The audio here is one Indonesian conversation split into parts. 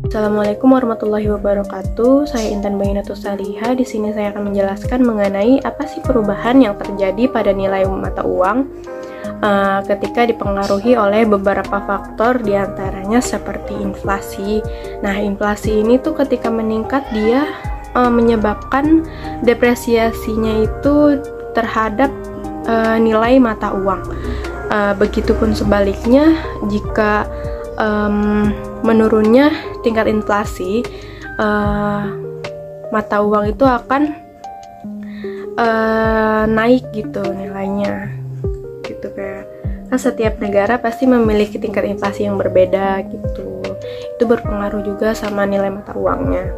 Assalamualaikum warahmatullahi wabarakatuh. Saya Intan Bayinatus Salihah. Di sini saya akan menjelaskan mengenai apa sih perubahan yang terjadi pada nilai mata uang ketika dipengaruhi oleh beberapa faktor, diantaranya seperti inflasi. Nah, inflasi ini tuh ketika meningkat dia menyebabkan depresiasinya itu terhadap nilai mata uang. Begitupun sebaliknya, jika menurunnya tingkat inflasi, mata uang itu akan naik gitu nilainya, gitu kayak kan setiap negara pasti memiliki tingkat inflasi yang berbeda gitu. Itu berpengaruh juga sama nilai mata uangnya.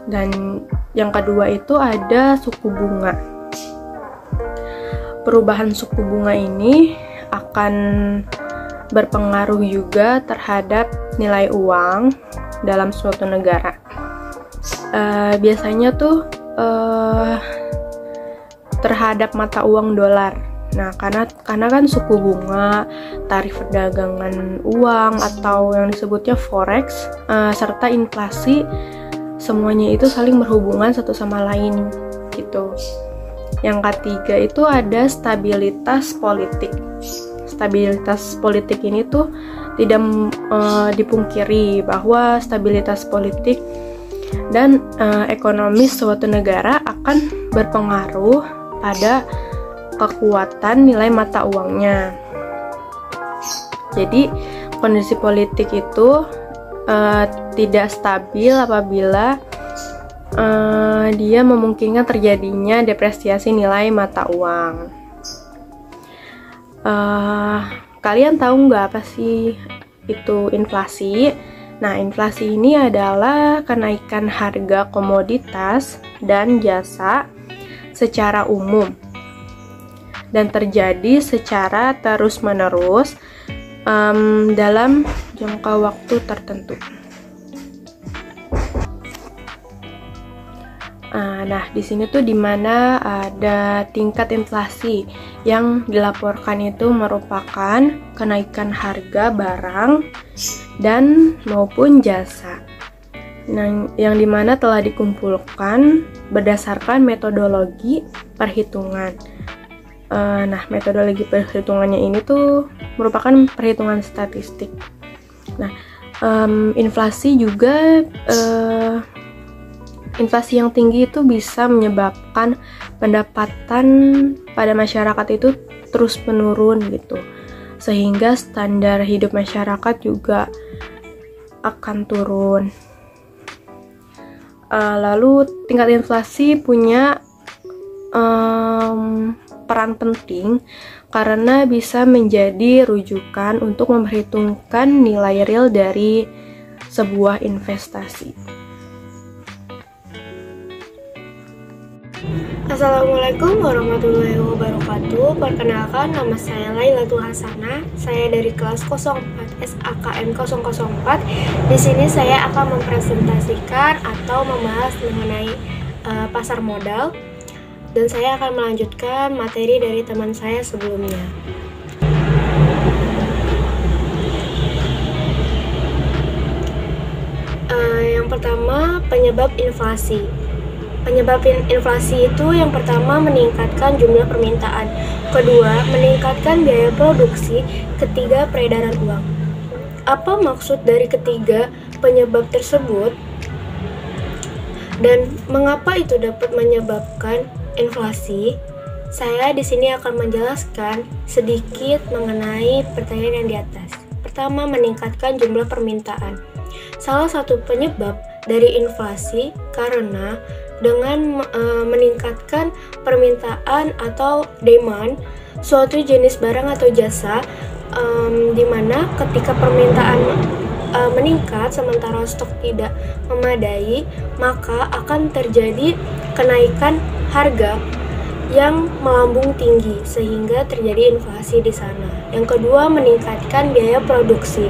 Dan yang kedua itu ada suku bunga. Perubahan suku bunga ini akan berpengaruh juga terhadap nilai uang dalam suatu negara. Biasanya tuh terhadap mata uang dolar. Nah, karena kan suku bunga, tarif perdagangan uang atau yang disebutnya forex, serta inflasi, semuanya itu saling berhubungan satu sama lain gitu. Yang ketiga itu ada stabilitas politik. Stabilitas politik ini tuh tidak dipungkiri bahwa stabilitas politik dan ekonomis suatu negara akan berpengaruh pada kekuatan nilai mata uangnya. Jadi kondisi politik itu tidak stabil apabila dia memungkinkan terjadinya depresiasi nilai mata uang. Kalian tahu nggak apa sih itu inflasi? Nah, inflasi ini adalah kenaikan harga komoditas dan jasa secara umum dan terjadi secara terus-menerus dalam jangka waktu tertentu. Nah, di sini tuh dimana ada tingkat inflasi yang dilaporkan itu merupakan kenaikan harga barang dan maupun jasa. Nah, yang dimana telah dikumpulkan berdasarkan metodologi perhitungan. Nah, metodologi perhitungannya ini tuh merupakan perhitungan statistik. Nah, inflasi juga inflasi yang tinggi itu bisa menyebabkan pendapatan pada masyarakat itu terus menurun gitu, sehingga standar hidup masyarakat juga akan turun. Lalu tingkat inflasi punya peran penting karena bisa menjadi rujukan untuk memperhitungkan nilai real dari sebuah investasi. Assalamualaikum warahmatullahi wabarakatuh. Perkenalkan, nama saya Lailatul Hasanah. Saya dari kelas 04 SAKM 004. Di sini saya akan mempresentasikan atau membahas mengenai pasar modal, dan saya akan melanjutkan materi dari teman saya sebelumnya. Yang pertama, penyebab inflasi. Penyebab inflasi itu yang pertama meningkatkan jumlah permintaan, kedua meningkatkan biaya produksi, ketiga peredaran uang. Apa maksud dari ketiga penyebab tersebut dan mengapa itu dapat menyebabkan inflasi? Saya di sini akan menjelaskan sedikit mengenai pertanyaan yang di atas. Pertama, meningkatkan jumlah permintaan. Salah satu penyebab dari inflasi karena dengan meningkatkan permintaan atau demand suatu jenis barang atau jasa, di mana ketika permintaan meningkat sementara stok tidak memadai, maka akan terjadi kenaikan harga yang melambung tinggi sehingga terjadi inflasi di sana. Yang kedua, meningkatkan biaya produksi.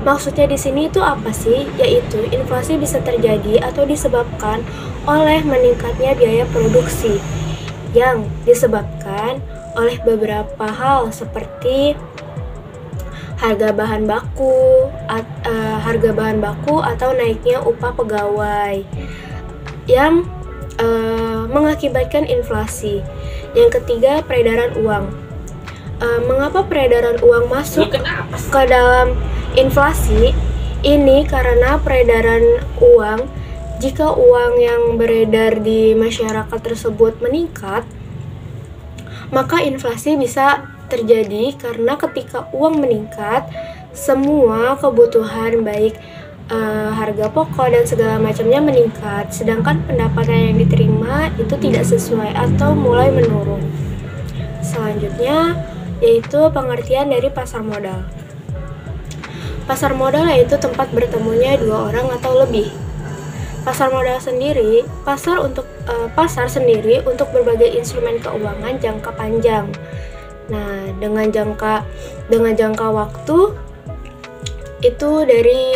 Maksudnya di sini itu apa sih? Yaitu inflasi bisa terjadi atau disebabkan oleh meningkatnya biaya produksi yang disebabkan oleh beberapa hal seperti harga bahan baku, atau naiknya upah pegawai yang mengakibatkan inflasi. Yang ketiga, peredaran uang. Mengapa peredaran uang masuk ke dalam inflasi? Ini karena peredaran uang, jika uang yang beredar di masyarakat tersebut meningkat, maka inflasi bisa terjadi karena ketika uang meningkat, semua kebutuhan baik harga pokok dan segala macamnya meningkat, sedangkan pendapatan yang diterima itu tidak sesuai atau mulai menurun. Selanjutnya yaitu pengertian dari pasar modal. Pasar modal yaitu tempat bertemunya dua orang atau lebih. Pasar modal sendiri, pasar sendiri untuk berbagai instrumen keuangan jangka panjang. Nah, dengan jangka waktu itu dari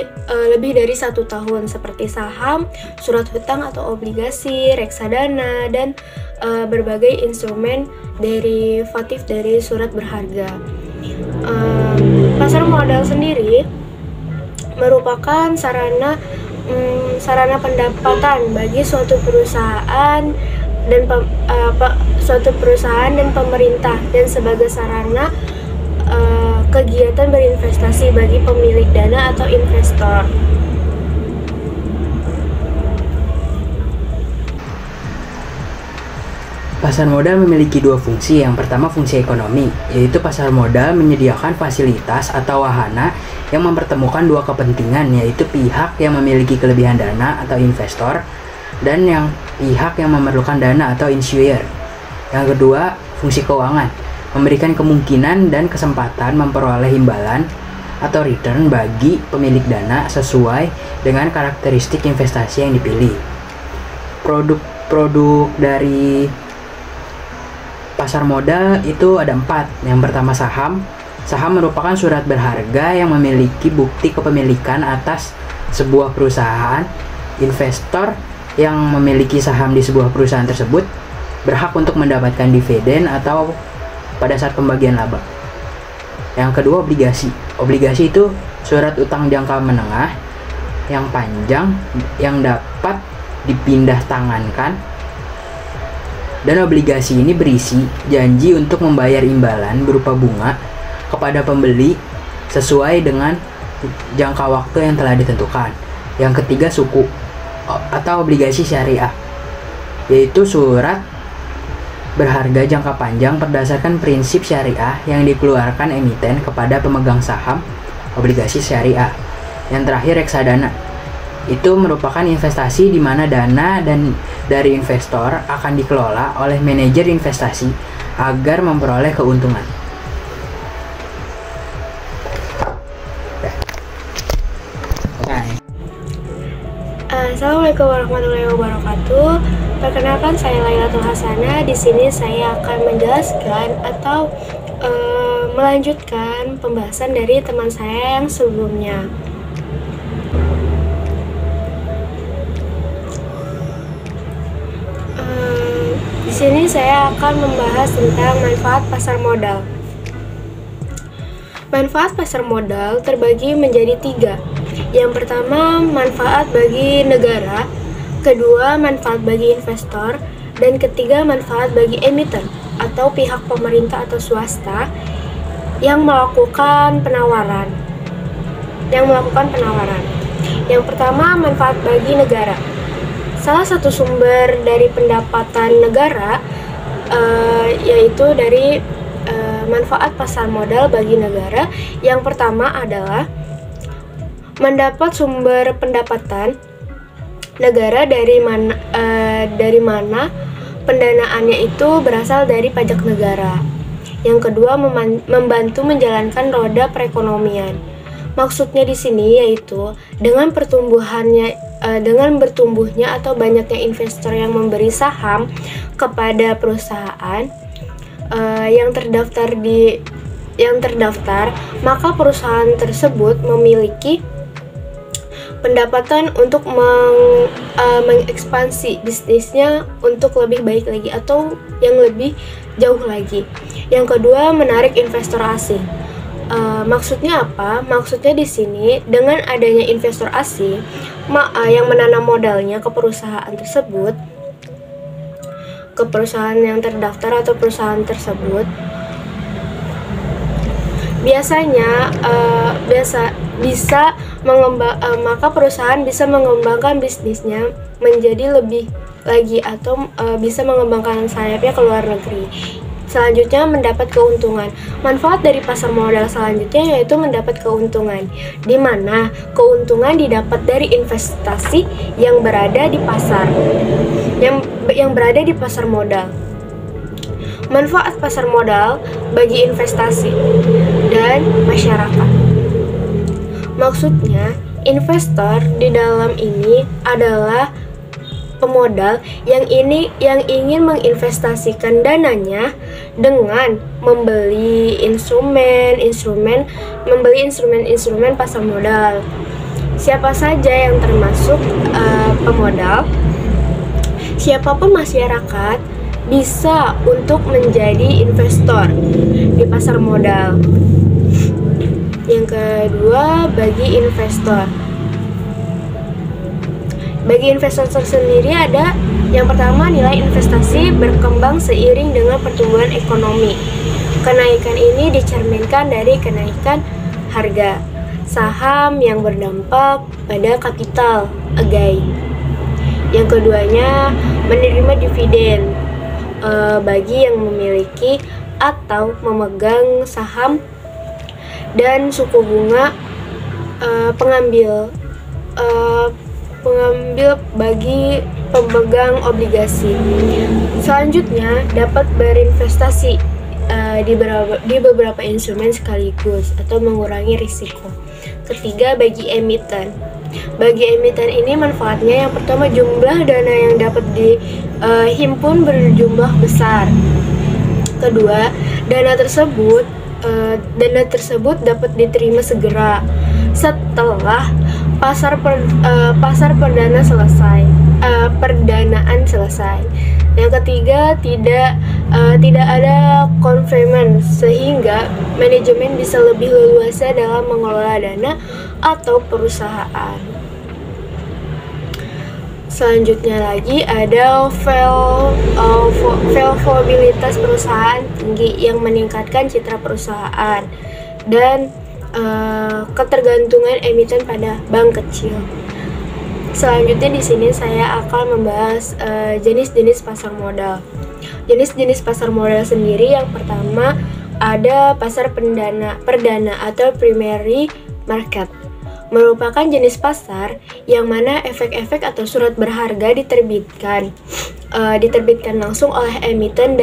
lebih dari 1 tahun, seperti saham, surat hutang atau obligasi, reksadana, dan berbagai instrumen derivatif dari surat berharga. Pasar modal sendiri merupakan sarana pendapatan bagi suatu perusahaan dan pemerintah, dan sebagai sarana kegiatan berinvestasi bagi pemilik dana atau investor. Pasar modal memiliki dua fungsi. Yang pertama, fungsi ekonomi, yaitu pasar modal menyediakan fasilitas atau wahana yang mempertemukan dua kepentingan, yaitu pihak yang memiliki kelebihan dana atau investor dan yang pihak yang memerlukan dana atau issuer. Yang kedua, fungsi keuangan, memberikan kemungkinan dan kesempatan memperoleh imbalan atau return bagi pemilik dana sesuai dengan karakteristik investasi yang dipilih. Produk dari pasar modal itu ada 4. Yang pertama, saham. Saham merupakan surat berharga yang memiliki bukti kepemilikan atas sebuah perusahaan. Investor yang memiliki saham di sebuah perusahaan tersebut berhak untuk mendapatkan dividen atau pada saat pembagian laba. Yang kedua, obligasi. Obligasi itu surat utang jangka menengah yang panjang yang dapat dipindah tangankan, dan obligasi ini berisi janji untuk membayar imbalan berupa bunga kepada pembeli sesuai dengan jangka waktu yang telah ditentukan. Yang ketiga, suku atau obligasi syariah, yaitu surat berharga jangka panjang berdasarkan prinsip syariah yang dikeluarkan emiten kepada pemegang saham obligasi syariah. Yang terakhir, reksadana. Itu merupakan investasi di mana dana dari investor akan dikelola oleh manajer investasi agar memperoleh keuntungan. Assalamualaikum warahmatullahi wabarakatuh. Perkenalkan, saya Lailatul Hasanah. Di sini saya akan menjelaskan atau melanjutkan pembahasan dari teman saya yang sebelumnya. Di sini saya akan membahas tentang manfaat pasar modal. Manfaat pasar modal terbagi menjadi 3. Yang pertama, manfaat bagi negara, kedua, manfaat bagi investor, dan ketiga, manfaat bagi emiten atau pihak pemerintah atau swasta yang melakukan penawaran. Yang pertama, manfaat bagi negara. Salah satu sumber dari pendapatan negara yaitu dari manfaat pasar modal bagi negara. Yang pertama adalah mendapat sumber pendapatan negara dari mana pendanaannya itu berasal dari pajak negara. Yang kedua, membantu menjalankan roda perekonomian. Maksudnya di sini yaitu dengan bertumbuhnya atau banyaknya investor yang memberi saham kepada perusahaan yang terdaftar, maka perusahaan tersebut memiliki pendapatan untuk mengekspansi bisnisnya untuk lebih baik lagi atau yang lebih jauh lagi. Yang kedua, menarik investor asing. Maksudnya apa? Maksudnya di sini dengan adanya investor asing yang menanam modalnya ke perusahaan tersebut, ke perusahaan yang terdaftar atau perusahaan tersebut, biasanya maka perusahaan bisa mengembangkan bisnisnya menjadi lebih lagi atau bisa mengembangkan sayapnya ke luar negeri. Selanjutnya mendapat keuntungan. Manfaat dari pasar modal selanjutnya yaitu mendapat keuntungan, di mana keuntungan didapat dari investasi yang berada di pasar, yang berada di pasar modal. Manfaat pasar modal bagi investasi dan masyarakat. Maksudnya, investor di dalam ini adalah pemodal yang ingin menginvestasikan dananya dengan membeli instrumen pasar modal. Siapa saja yang termasuk pemodal, siapapun masyarakat bisa untuk menjadi investor di pasar modal. Yang kedua, bagi investor. Bagi investor sendiri ada yang pertama, nilai investasi berkembang seiring dengan pertumbuhan ekonomi. Kenaikan ini dicerminkan dari kenaikan harga saham yang berdampak pada capital gain. Yang keduanya, menerima dividen bagi yang memiliki atau memegang saham, dan suku bunga pengambil bagi pemegang obligasi. Selanjutnya, dapat berinvestasi di beberapa instrumen sekaligus atau mengurangi risiko. Ketiga, bagi emiten. Bagi emiten ini manfaatnya yang pertama, jumlah dana yang dapat dihimpun berjumlah besar. Kedua, dana tersebut dapat diterima segera setelah perdanaan selesai. Yang ketiga, tidak ada confinement sehingga manajemen bisa lebih leluasa dalam mengelola dana atau perusahaan. Selanjutnya lagi ada valuabilitas perusahaan tinggi yang meningkatkan citra perusahaan dan ketergantungan emiten pada bank kecil. Selanjutnya di sini saya akan membahas jenis-jenis pasar modal. Jenis-jenis pasar modal sendiri, yang pertama ada pasar perdana atau primary market. Merupakan jenis pasar yang mana efek-efek atau surat berharga diterbitkan langsung oleh emiten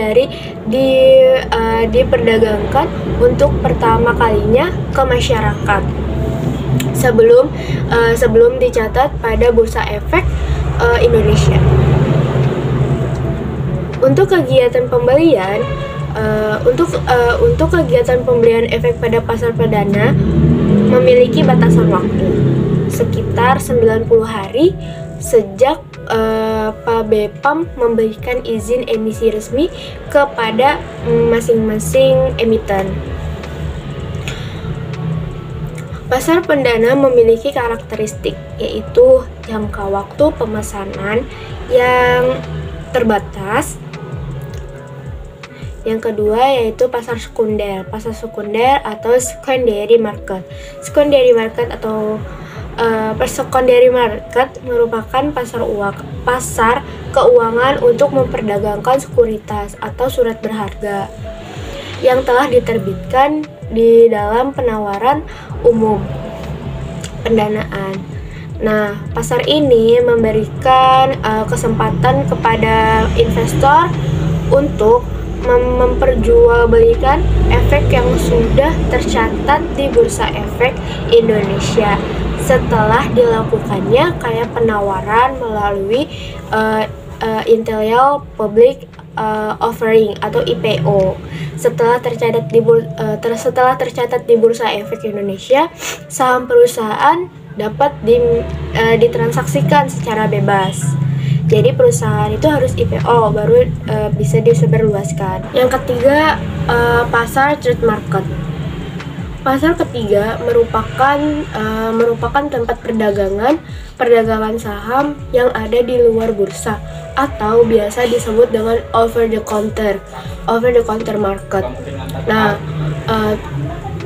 diperdagangkan untuk pertama kalinya ke masyarakat sebelum dicatat pada Bursa Efek Indonesia. Untuk kegiatan pembelian efek pada pasar perdana memiliki batasan waktu sekitar 90 hari sejak Pak BPOM memberikan izin emisi resmi kepada masing-masing emiten. Pasar perdana memiliki karakteristik, yaitu jangka waktu pemesanan yang terbatas. Yang kedua yaitu pasar sekunder. Pasar sekunder atau secondary market. Secondary market merupakan pasar keuangan untuk memperdagangkan sekuritas atau surat berharga yang telah diterbitkan di dalam penawaran umum pendanaan. Nah, pasar ini memberikan kesempatan kepada investor untuk memperjualbelikan efek yang sudah tercatat di Bursa Efek Indonesia setelah dilakukannya kayak penawaran melalui Initial Public Offering atau IPO. Setelah tercatat di Bursa Efek Indonesia, saham perusahaan dapat ditransaksikan secara bebas. Jadi perusahaan itu harus IPO baru bisa disebarluaskan. Yang ketiga, pasar trade market. Pasar ketiga merupakan tempat perdagangan saham yang ada di luar bursa atau biasa disebut dengan over the counter market. Nah,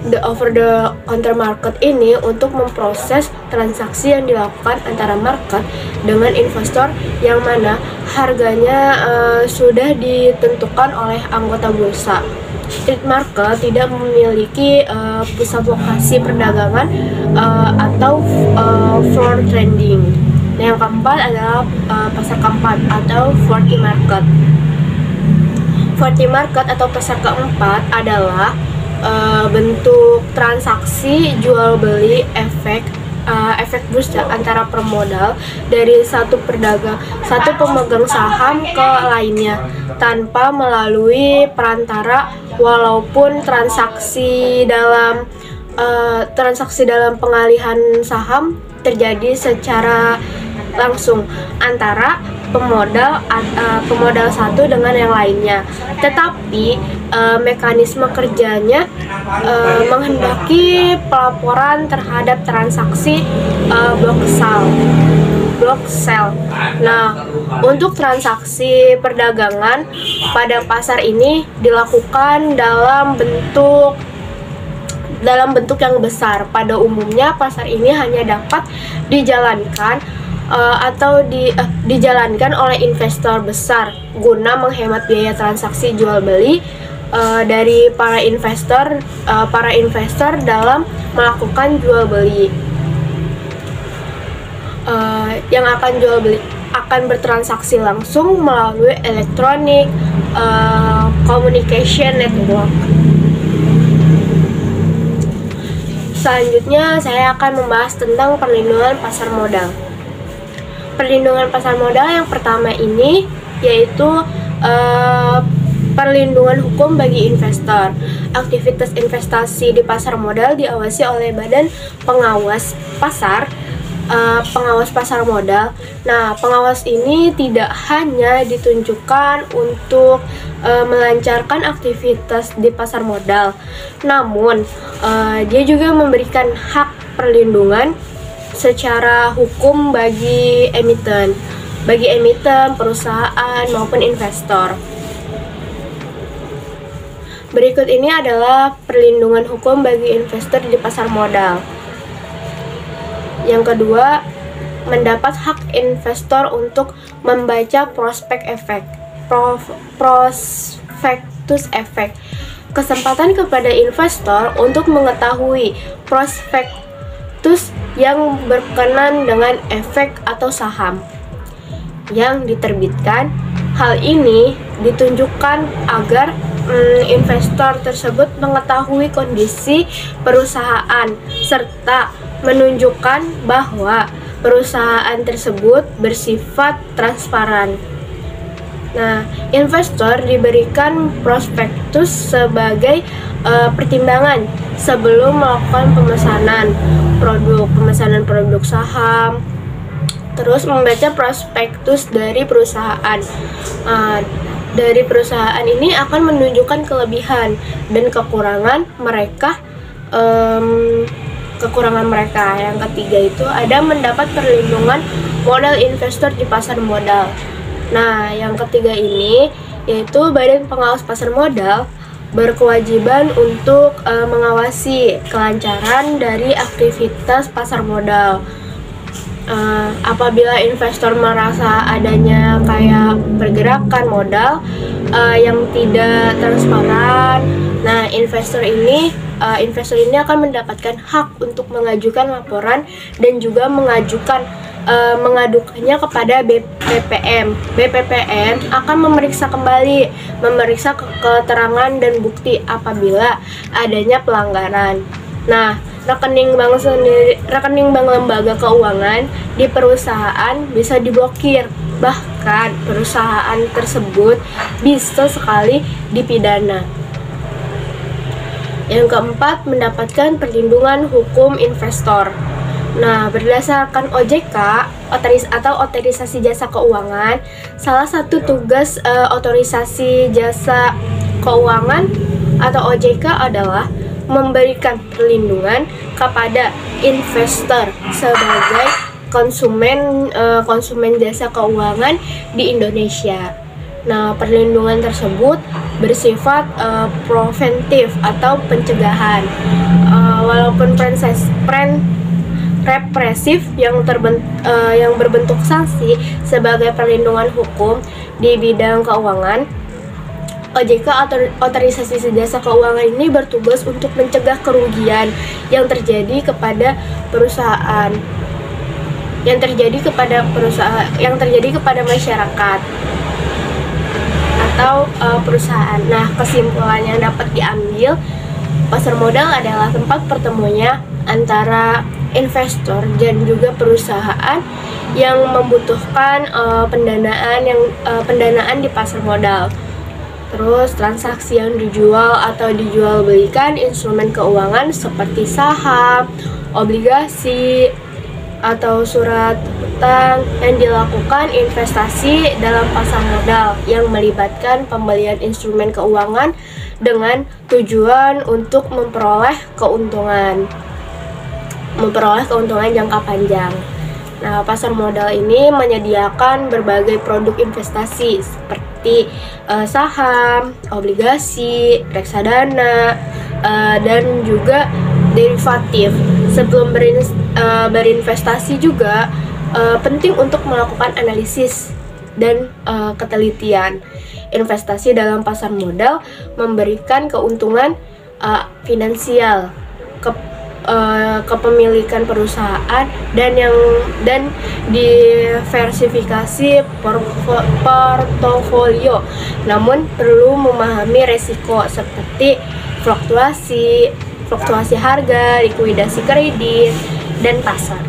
the over the counter market ini untuk memproses transaksi yang dilakukan antara market dengan investor yang mana harganya sudah ditentukan oleh anggota bursa. Street market tidak memiliki pusat lokasi perdagangan atau floor trading. Nah, yang keempat adalah pasar keempat atau 40 market. 40 market atau pasar keempat adalah bentuk transaksi jual beli efek bursa antara pemodal dari satu pemegang saham ke lainnya tanpa melalui perantara, walaupun transaksi dalam pengalihan saham terjadi secara langsung antara pemodal satu dengan yang lainnya, tetapi mekanisme kerjanya menghendaki pelaporan terhadap transaksi block sell. Nah, untuk transaksi perdagangan pada pasar ini dilakukan dalam bentuk yang besar. Pada umumnya pasar ini hanya dapat dijalankan dijalankan oleh investor besar guna menghemat biaya transaksi jual beli dari para investor dalam melakukan jual beli. Yang akan bertransaksi langsung melalui electronic communication network. Selanjutnya saya akan membahas tentang perlindungan pasar modal. Perlindungan pasar modal yang pertama ini yaitu perlindungan hukum bagi investor. Aktivitas investasi di pasar modal diawasi oleh Badan Pengawas Pasar Modal. Nah, pengawas ini tidak hanya ditunjukkan untuk melancarkan aktivitas di pasar modal, namun dia juga memberikan hak perlindungan secara hukum bagi emiten, perusahaan maupun investor. Berikut ini adalah perlindungan hukum bagi investor di pasar modal. Yang kedua, mendapat hak investor untuk membaca prospektus efek. Kesempatan kepada investor untuk mengetahui prospektus yang berkenan dengan efek atau saham yang diterbitkan. Hal ini ditunjukkan agar investor tersebut mengetahui kondisi perusahaan serta menunjukkan bahwa perusahaan tersebut bersifat transparan. Nah, investor diberikan prospektus sebagai pertimbangan sebelum melakukan pemesanan produk saham. Terus membaca prospektus dari perusahaan. Dari perusahaan ini akan menunjukkan kelebihan dan kekurangan mereka. Yang ketiga itu ada mendapat perlindungan modal investor di pasar modal. Nah, yang ketiga ini yaitu Badan Pengawas Pasar Modal berkewajiban untuk mengawasi kelancaran dari aktivitas pasar modal. Apabila investor merasa adanya kayak pergerakan modal yang tidak transparan, nah investor ini akan mendapatkan hak untuk mengajukan laporan dan juga mengadukannya kepada BPPM. BPPM akan memeriksa keterangan dan bukti apabila adanya pelanggaran. Nah, rekening bank lembaga keuangan di perusahaan bisa diblokir. Bahkan perusahaan tersebut bisa sekali dipidana. Yang keempat, mendapatkan perlindungan hukum investor. Nah, berdasarkan OJK atau otorisasi jasa keuangan, salah satu tugas otorisasi jasa keuangan atau OJK adalah memberikan perlindungan kepada investor sebagai konsumen jasa keuangan di Indonesia. Nah, perlindungan tersebut bersifat preventif atau pencegahan. Walaupun represif yang berbentuk sanksi sebagai perlindungan hukum di bidang keuangan, OJK atau otorisasi jasa keuangan ini bertugas untuk mencegah kerugian yang terjadi kepada perusahaan, yang terjadi kepada masyarakat atau perusahaan. Nah, kesimpulan yang dapat diambil, pasar modal adalah tempat pertemunya antara investor dan juga perusahaan yang membutuhkan pendanaan di pasar modal. Terus transaksi yang dijual atau dijual belikan instrumen keuangan seperti saham, obligasi, atau surat utang yang dilakukan investasi dalam pasar modal yang melibatkan pembelian instrumen keuangan dengan tujuan untuk memperoleh keuntungan jangka panjang. Nah, pasar modal ini menyediakan berbagai produk investasi seperti saham, obligasi, reksadana, dan juga derivatif. Sebelum berinvestasi juga penting untuk melakukan analisis dan ketelitian. Investasi dalam pasar modal memberikan keuntungan finansial, kepemilikan perusahaan dan diversifikasi portofolio. Namun perlu memahami resiko seperti fluktuasi harga, likuidasi kredit, dan pasar.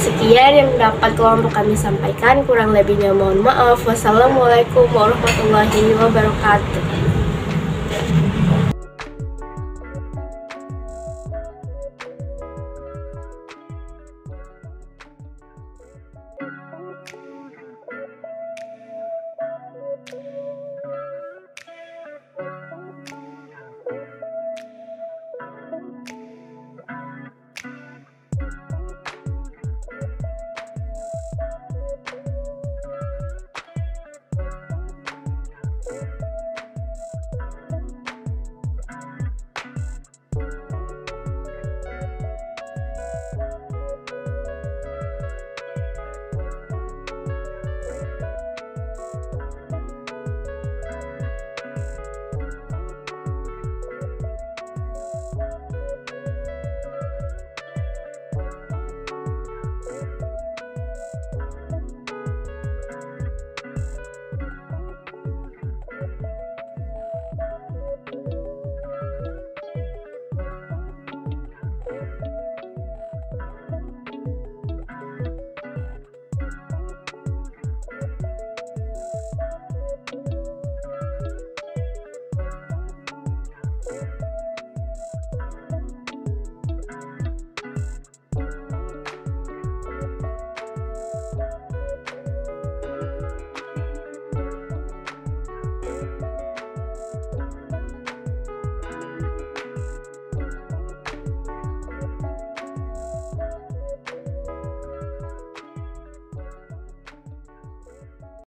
Sekian yang dapat kelompok kami sampaikan, kurang lebihnya mohon maaf. Wassalamualaikum warahmatullahi wabarakatuh.